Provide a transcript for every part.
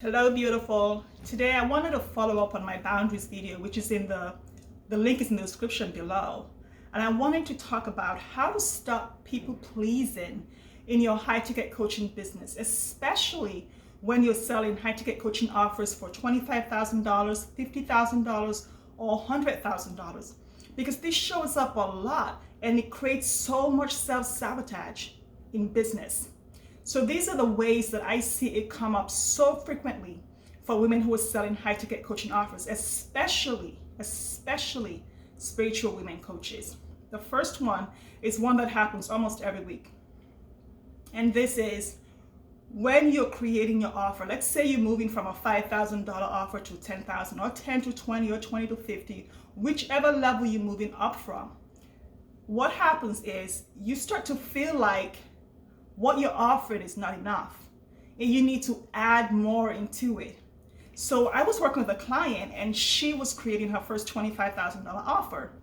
Hello, beautiful. Today I wanted to follow up on my boundaries video, which is in the link is in the description below. And I wanted to talk about how to stop people pleasing in your high ticket coaching business, especially when you're selling high ticket coaching offers for $25,000, $50,000, or $100,000. Because this shows up a lot and it creates so much self-sabotage in business. So these are the ways that I see it come up so frequently for women who are selling high ticket coaching offers, especially spiritual women coaches. The first one is one that happens almost every week. And this is when you're creating your offer. Let's say you're moving from a $5,000 offer to $10,000 or 10 to 20 or 20 to 50, whichever level you're moving up from. What happens is you start to feel like what you're offering is not enough and you need to add more into it. So I was working with a client and she was creating her first $25,000 offer.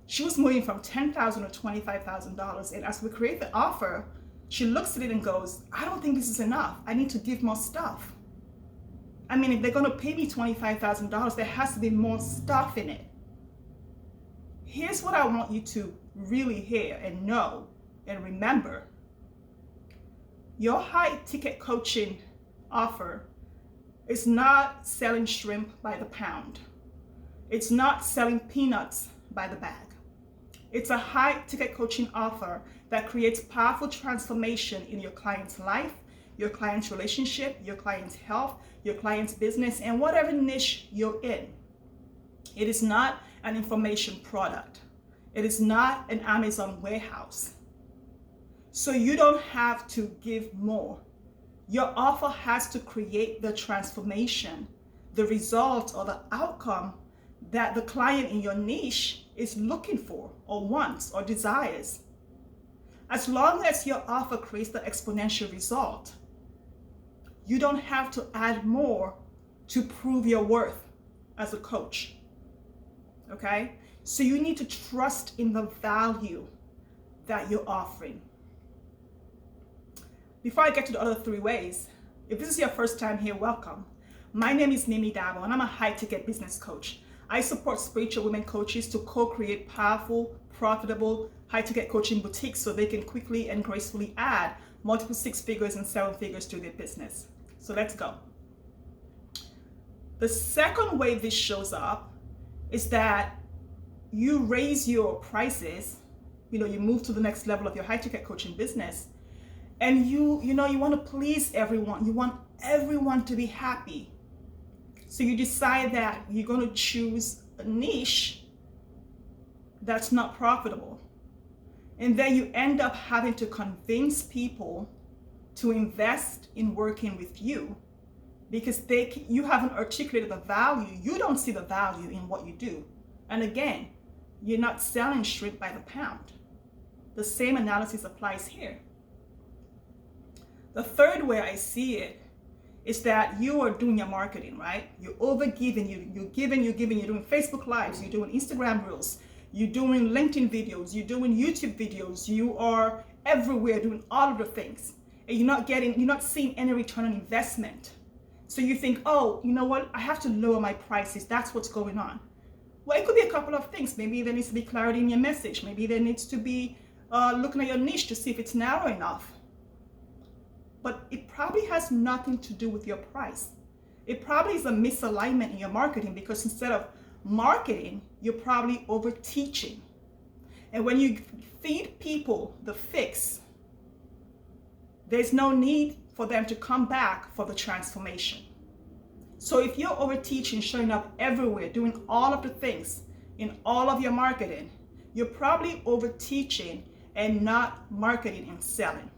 She was moving from $10,000 to $25,000, and as we create the offer, she looks at it and goes, I don't think this is enough. I need to give more stuff. I mean, if they're going to pay me $25,000, there has to be more stuff in it. Here's what I want you to really hear and know and remember. Your high ticket coaching offer is not selling shrimp by the pound. It's not selling peanuts by the bag. It's a high ticket coaching offer that creates powerful transformation in your client's life, your client's relationship, your client's health, your client's business, and whatever niche you're in. It is not an information product. It is not an Amazon warehouse. So you don't have to give more. Your offer has to create the transformation, the result or the outcome that the client in your niche is looking for or wants or desires. As long as your offer creates the exponential result, you don't have to add more to prove your worth as a coach. Okay? So you need to trust in the value that you're offering. Before I get to the other three ways, if this is your first time here, welcome. My name is Dabo, and I'm a high-ticket business coach. I support spiritual women coaches to co-create powerful, profitable, high-ticket coaching boutiques so they can quickly and gracefully add multiple six figures and seven figures to their business. So let's go. The second way this shows up is that you raise your prices, you move to the next level of your high-ticket coaching business. And you want to please everyone. You want everyone to be happy. So you decide that you're going to choose a niche that's not profitable. And then you end up having to convince people to invest in working with you because you haven't articulated the value. You don't see the value in what you do. And again, you're not selling shrimp by the pound. The same analysis applies here. The third way I see it is that you are doing your marketing, right? You're over-giving, you're giving, you're doing Facebook Lives, you're doing Instagram Reels, you're doing LinkedIn videos, you're doing YouTube videos, you are everywhere doing all of the things. And you're not seeing any return on investment. So you think, oh, you know what? I have to lower my prices. That's what's going on. Well, it could be a couple of things. Maybe there needs to be clarity in your message. Maybe there needs to be looking at your niche to see if it's narrow enough. But it probably has nothing to do with your price. It probably is a misalignment in your marketing because instead of marketing, you're probably over teaching. And when you feed people the fix, there's no need for them to come back for the transformation. So if you're over teaching, showing up everywhere, doing all of the things in all of your marketing, you're probably over teaching and not marketing and selling.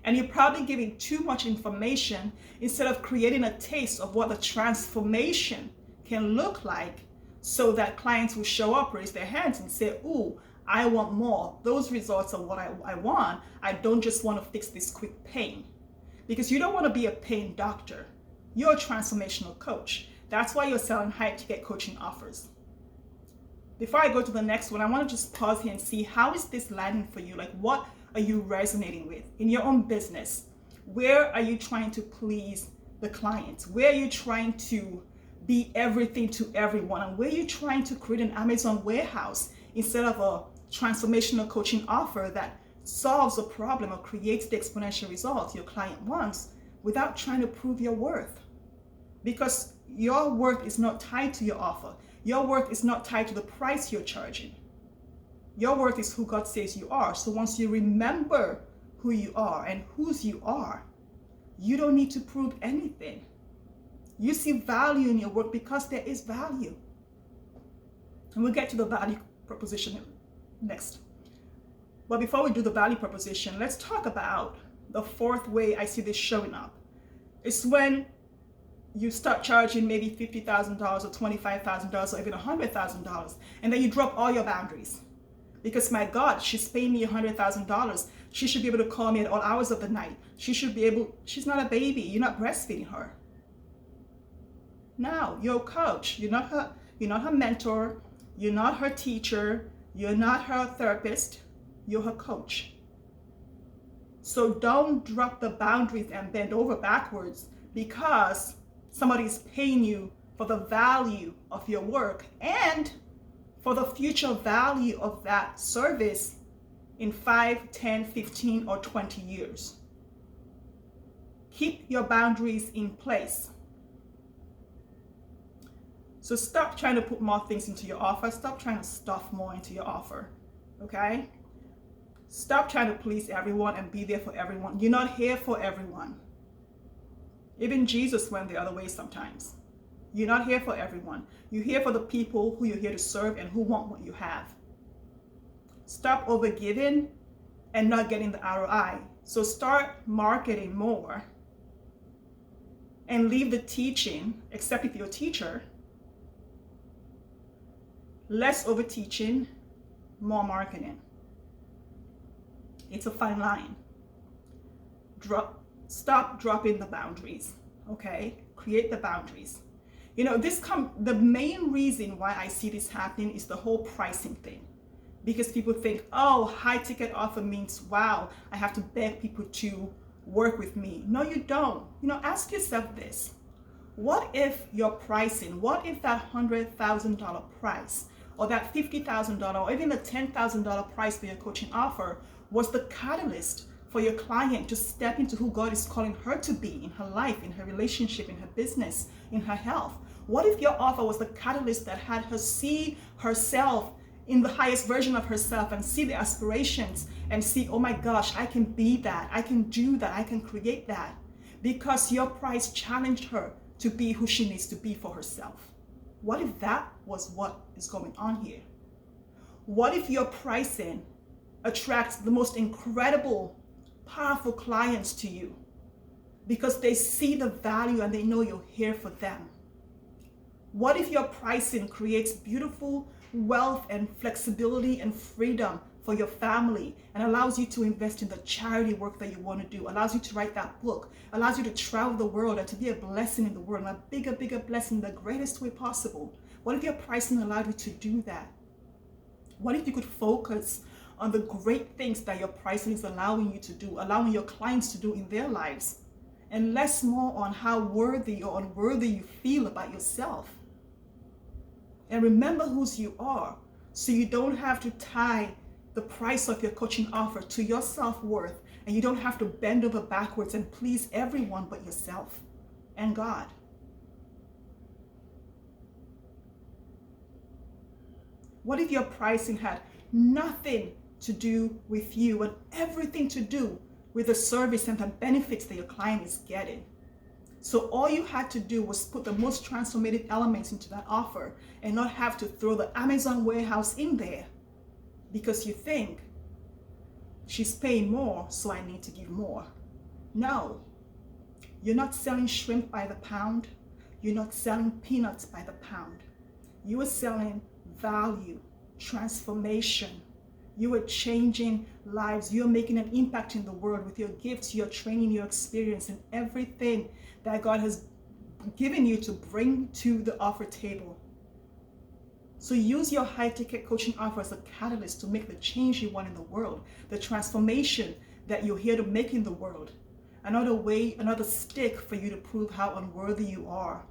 And you're probably giving too much information instead of creating a taste of what the transformation can look like so that clients will show up, raise their hands and say, ooh, I want more. Those results are what I want. I don't just want to fix this quick pain. Because you don't want to be a pain doctor. You're a transformational coach. That's why you're selling high ticket coaching offers. Before I go to the next one, I want to just pause here and see how is this landing for you? Like, what are you resonating with in your own business? Where are you trying to please the client? Where are you trying to be everything to everyone? And where are you trying to create an Amazon warehouse instead of a transformational coaching offer that solves a problem or creates the exponential result your client wants without trying to prove your worth? Because your worth is not tied to your offer. Your worth is not tied to the price you're charging. Your worth is who God says you are. So once you remember who you are and whose you are, you don't need to prove anything. You see value in your work because there is value. And we'll get to the value proposition next. But before we do the value proposition, let's talk about the fourth way I see this showing up. It's when you start charging maybe $50,000 or $25,000 or even $100,000, and then you drop all your boundaries. Because my God, she's paying me $100,000. She should be able to call me at all hours of the night. She's not a baby. You're not breastfeeding her. No, you're a coach. You're not her mentor. You're not her teacher. You're not her therapist. You're her coach. So don't drop the boundaries and bend over backwards because somebody's paying you for the value of your work and for the future value of that service in 5, 10, 15, or 20 years. Keep your boundaries in place. So stop trying to put more things into your offer. Stop trying to stuff more into your offer, okay? Stop trying to please everyone and be there for everyone. You're not here for everyone. Even Jesus went the other way sometimes. You're not here for everyone. You're here for the people who you're here to serve and who want what you have. Stop overgiving and not getting the ROI. So start marketing more and leave the teaching, except if you're a teacher. Less over teaching, more marketing. It's a fine line. Stop dropping the boundaries, okay? Create the boundaries. You know, the main reason why I see this happening is the whole pricing thing. Because people think, oh, high ticket offer means, wow, I have to beg people to work with me. No, you don't. You know, ask yourself this. What if your pricing, what if that $100,000 price or that $50,000 or even the $10,000 price for your coaching offer was the catalyst for your client to step into who God is calling her to be in her life, in her relationship, in her business, in her health? What if your offer was the catalyst that had her see herself in the highest version of herself and see the aspirations and see, oh my gosh, I can be that, I can do that, I can create that, because your price challenged her to be who she needs to be for herself? What if that was what is going on here? What if your pricing attracts the most incredible, powerful clients to you because they see the value and they know you're here for them? What if your pricing creates beautiful wealth and flexibility and freedom for your family and allows you to invest in the charity work that you want to do, allows you to write that book, allows you to travel the world and to be a blessing in the world, and a bigger blessing in the greatest way possible? What if your pricing allowed you to do that? What if you could focus on the great things that your pricing is allowing you to do, allowing your clients to do in their lives, and less more on how worthy or unworthy you feel about yourself? And remember whose you are, so you don't have to tie the price of your coaching offer to your self-worth, and you don't have to bend over backwards and please everyone but yourself and God. What if your pricing had nothing to do with you and everything to do with the service and the benefits that your client is getting? So all you had to do was put the most transformative elements into that offer and not have to throw the Amazon warehouse in there because you think she's paying more, so I need to give more. No, you're not selling shrimp by the pound. You're not selling peanuts by the pound. You are selling value, transformation. You are changing lives. You're making an impact in the world with your gifts, your training, your experience, and everything that God has given you to bring to the offer table. So use your high-ticket coaching offer as a catalyst to make the change you want in the world, the transformation that you're here to make in the world. another way, another stick for you to prove how unworthy you are,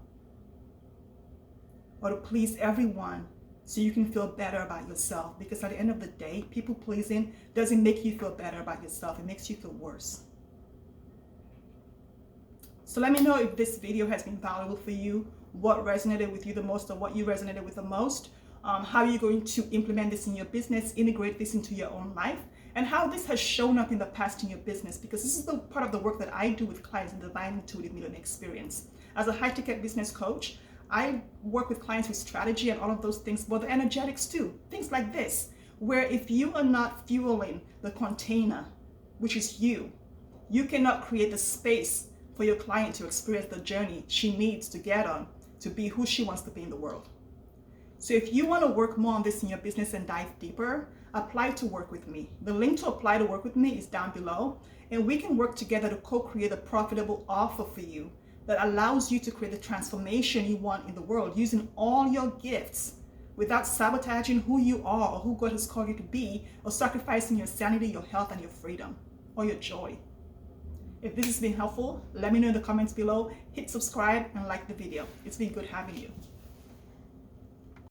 or to please everyone so you can feel better about yourself. Because at the end of the day, people pleasing doesn't make you feel better about yourself. It makes you feel worse. So let me know if this video has been valuable for you, what resonated with you the most, or what you resonated with the most, how you're going to implement this in your business, integrate this into your own life, and how this has shown up in the past in your business, because this is the part of the work that I do with clients in the Divine Intuitive Millionaire Experience. As a high-ticket business coach, I work with clients with strategy and all of those things, but the energetics too. Things like this, where if you are not fueling the container, which is you cannot create the space for your client to experience the journey she needs to get on to be who she wants to be in the world. So if you want to work more on this in your business and dive deeper, apply to work with me. The link to apply to work with me is down below, and we can work together to co-create a profitable offer for you that allows you to create the transformation you want in the world using all your gifts without sabotaging who you are or who God has called you to be, or sacrificing your sanity, your health, and your freedom, or your joy. If this has been helpful, let me know in the comments below. Hit subscribe and like the video. It's been good having you.